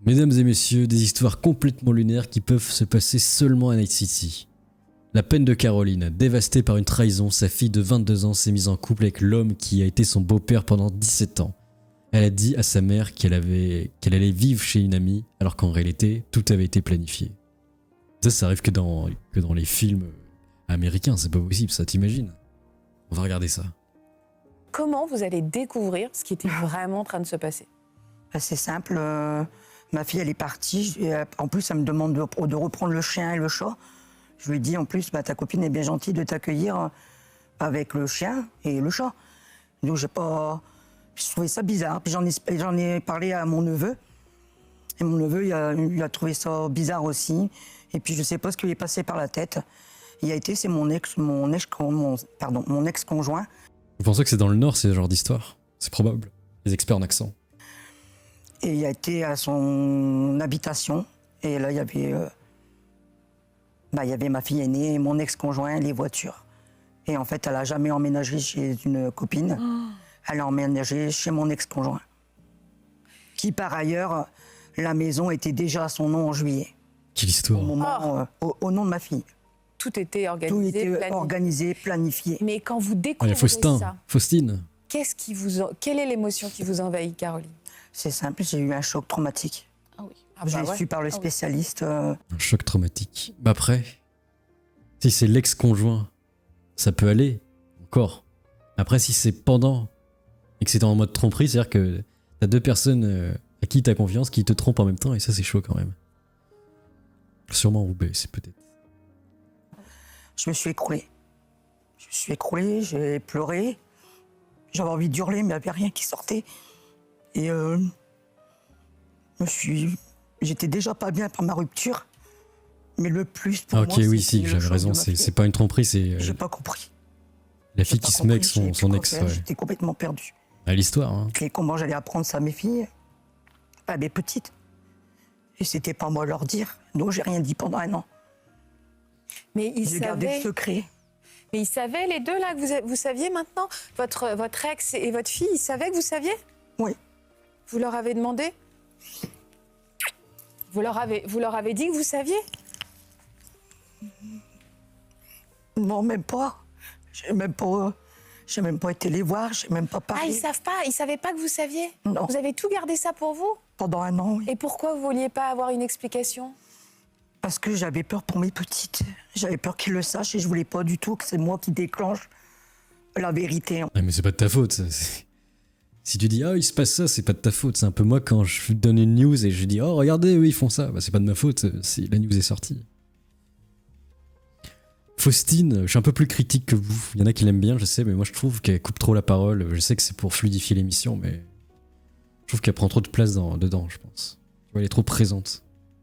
Mesdames et messieurs, des histoires complètement lunaires qui peuvent se passer seulement à Night City. La peine de Caroline, dévastée par une trahison, sa fille de 22 ans s'est mise en couple avec l'homme qui a été son beau-père pendant 17 ans. Elle a dit à sa mère qu'elle allait vivre chez une amie, alors qu'en réalité, tout avait été planifié. Ça arrive que dans les films américains, c'est pas possible, ça t'imagines? On va regarder ça. Comment vous allez découvrir ce qui était vraiment en train de se passer? C'est simple, ma fille elle est partie, en plus elle me demande de reprendre le chien et le chat. Je lui dis en plus, ta copine est bien gentille de t'accueillir avec le chien et le chat. Donc je trouvais ça bizarre, puis j'en ai parlé à mon neveu. Et mon neveu, il a trouvé ça bizarre aussi. Et puis je sais pas ce qui lui est passé par la tête. C'est mon ex-conjoint. Vous pensez que c'est dans le Nord, ce genre d'histoire? C'est probable. Les experts en accent. Et il a été à son habitation. Et là, il y avait ma fille aînée, mon ex-conjoint, les voitures. Et en fait, elle n'a jamais emménagé chez une copine. Oh. Elle a emménagé chez mon ex-conjoint. Qui, par ailleurs, la maison était déjà à son nom en juillet. Quelle histoire. Au nom de ma fille. Tout était organisé, planifié. Mais quand vous découvrez ça, Faustine. Quelle est l'émotion qui vous envahit, Caroline? C'est simple, j'ai eu un choc traumatique. Ah oui. J'ai su par le spécialiste. Un choc traumatique. Après, si c'est l'ex-conjoint, ça peut aller, encore. Après, si c'est pendant et que c'est en mode tromperie, c'est-à-dire que t'as deux personnes à qui t'as confiance qui te trompent en même temps, et ça, c'est chaud quand même. Sûrement vous baissez peut-être. Je me suis écroulé. J'ai pleuré. J'avais envie d'hurler, mais il n'y avait rien qui sortait. Et j'étais déjà pas bien par ma rupture. Mais le plus pour moi, oui, si, j'avais raison. C'est pas une tromperie, c'est... J'ai pas compris. La fille qui se met avec son ex. Ouais. J'étais complètement perdu. L'histoire. Hein. Et comment j'allais apprendre ça à mes filles? À mes petites. Et c'était pas moi leur dire. Donc j'ai rien dit pendant 1 an. Mais j'ai gardé le secret. Mais ils savaient les deux là que vous saviez maintenant? Votre ex et votre fille, ils savaient que vous saviez? Oui. Vous leur avez demandé? Vous leur avez dit que vous saviez? Non, même pas. J'ai même pas été les voir, j'ai même pas parlé. Ah, ils savent pas? Ils savaient pas que vous saviez? Non. Vous avez tout gardé ça pour vous? Pendant 1 an, oui. Et pourquoi vous vouliez pas avoir une explication? Parce que j'avais peur pour mes petites. J'avais peur qu'ils le sachent et je voulais pas du tout que c'est moi qui déclenche la vérité. Mais c'est pas de ta faute. Si tu dis il se passe ça, c'est pas de ta faute. C'est un peu moi quand je donne une news et je dis regardez, eux ils font ça. C'est pas de ma faute si la news est sortie. Faustine, je suis un peu plus critique que vous. Il y en a qui l'aiment bien, je sais, mais moi je trouve qu'elle coupe trop la parole. Je sais que c'est pour fluidifier l'émission, mais je trouve qu'elle prend trop de place dedans, je pense. Tu vois, elle est trop présente.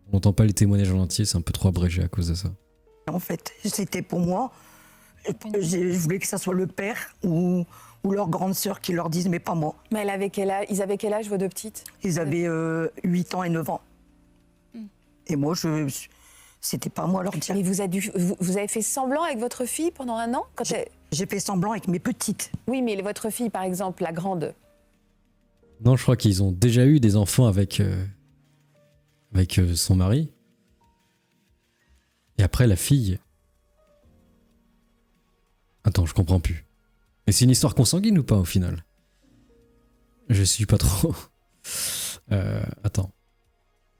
On n'entend pas les témoignages en entier, c'est un peu trop abrégé à cause de ça. En fait, c'était pour moi. Je voulais que ça soit le père ou leur grande sœur qui leur dise, mais pas moi. Mais ils avaient quel âge, vos deux petites? Ils avaient 8 ans et 9 ans. Et moi, c'était pas moi à leur dire. Mais vous avez fait semblant avec votre fille pendant 1 an J'ai fait semblant avec mes petites. Oui, mais votre fille, par exemple, la grande. Non, je crois qu'ils ont déjà eu des enfants avec son mari. Et après, la fille... Attends, je comprends plus. Mais c'est une histoire consanguine ou pas, au final? Je suis pas trop... Attends.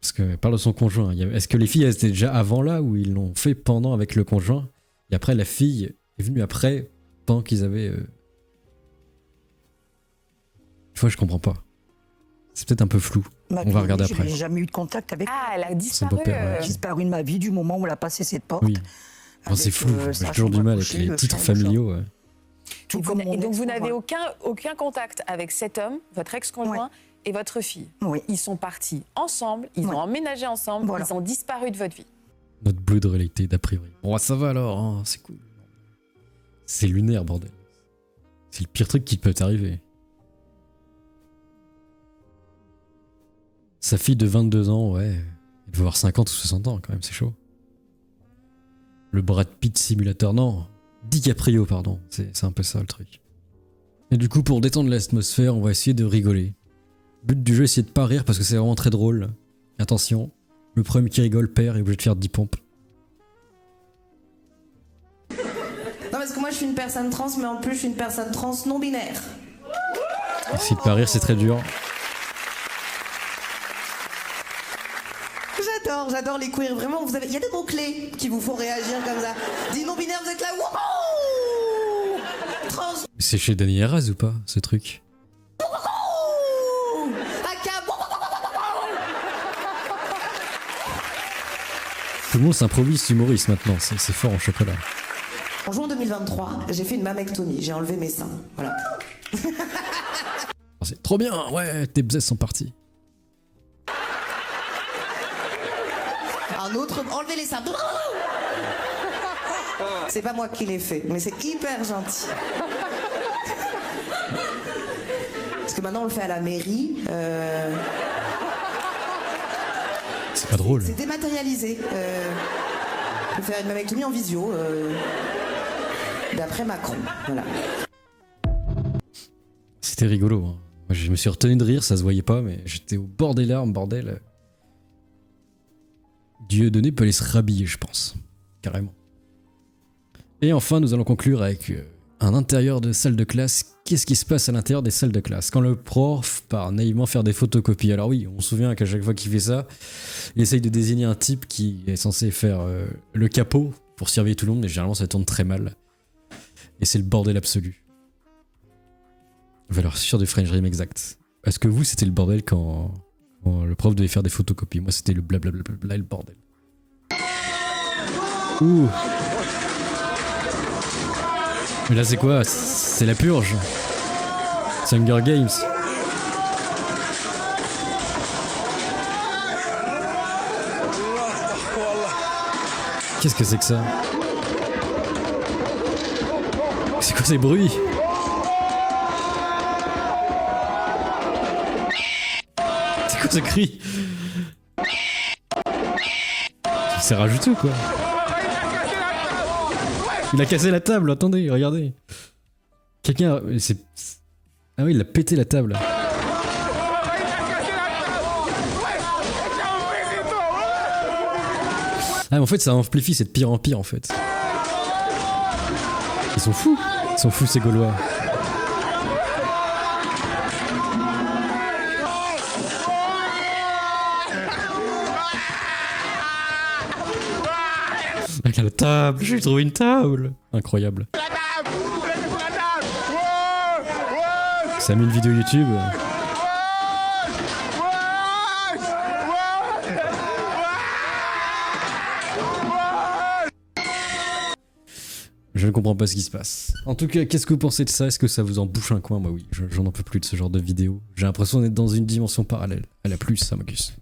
Parce que parle de son conjoint. Est-ce que les filles, elles étaient déjà avant là, ou ils l'ont fait pendant avec le conjoint? Et après, la fille est venue après, pendant qu'ils avaient... Tu vois, je comprends pas. C'est peut-être un peu flou. On va regarder après. Je n'ai jamais eu de contact avec elle a disparu. Elle a disparu de ma vie du moment où elle a passé cette porte. Oui. C'est flou. J'ai toujours du mal avec les titres familiaux. Et donc vous n'avez aucun contact avec cet homme, votre ex-conjoint, et votre fille. Oui. Ils sont partis ensemble, ils ont emménagé ensemble, ils ont disparu de votre vie. Notre blood related, a priori. Bon, ça va alors, hein, c'est cool. C'est lunaire, bordel. C'est le pire truc qui peut t'arriver. Sa fille de 22 ans, ouais, elle devait avoir 50 ou 60 ans quand même, c'est chaud. Le Brad Pitt simulateur, non, DiCaprio, pardon, c'est un peu ça le truc. Et du coup, pour détendre l'atmosphère, on va essayer de rigoler. Le but du jeu, c'est de pas rire parce que c'est vraiment très drôle. Attention, le premier qui rigole perd et est obligé de faire 10 pompes. Non, parce que moi je suis une personne trans, mais en plus je suis une personne trans non binaire. Essayer de pas rire, c'est très dur. J'adore les queers. Vraiment, il y a des mots-clés qui vous font réagir comme ça. Dis non binaire, vous êtes là, wouhou! Trans, C'est chez Dani Heraz ou pas, ce truc? wouhou! Aka, Tout le monde s'improvise humoriste maintenant, c'est fort en chocolat. En juin 2023, j'ai fait une mammectomie. J'ai enlevé mes seins. Voilà. C'est trop bien, ouais, tes bzes sont partis. Un autre, enlever les seins. C'est pas moi qui l'ai fait, mais c'est hyper gentil. Parce que maintenant on le fait à la mairie. C'est pas drôle. C'est dématérialisé. On peut faire une mammectomie en visio. D'après Macron. Voilà. C'était rigolo. Hein. Moi, je me suis retenu de rire, ça se voyait pas, mais j'étais au bord des larmes, bordel. Dieudonné peut aller se rhabiller, je pense. Carrément. Et enfin, nous allons conclure avec un intérieur de salle de classe. Qu'est-ce qui se passe à l'intérieur des salles de classe? Quand le prof part naïvement faire des photocopies. Alors oui, on se souvient qu'à chaque fois qu'il fait ça, il essaye de désigner un type qui est censé faire le capot pour surveiller tout le monde, mais généralement ça tourne très mal. Et c'est le bordel absolu. Valeur sûre de French Dream exact. Est-ce que vous, c'était le bordel quand le prof devait faire des photocopies? Moi, c'était le blablabla et le bordel. Ouh. Mais là, c'est quoi? C'est la purge. C'est Hunger Games. Qu'est-ce que c'est que ça? C'est quoi ces bruits? C'est quoi ce cri? C'est rajouté ou quoi? Il a cassé la table, attendez, regardez. Quelqu'un... Ah oui, il a pété la table. Ah mais en fait ça amplifie, c'est de pire en pire en fait. Ils sont fous ces Gaulois. Avec la table, j'ai trouvé une table. Incroyable. Ça met une vidéo YouTube. Je ne comprends pas ce qui se passe. En tout cas, qu'est-ce que vous pensez de ça? Est-ce que ça vous en bouche un coin? Moi oui, j'en peux plus de ce genre de vidéo. J'ai l'impression d'être dans une dimension parallèle. Elle a plus, ça m'accuse.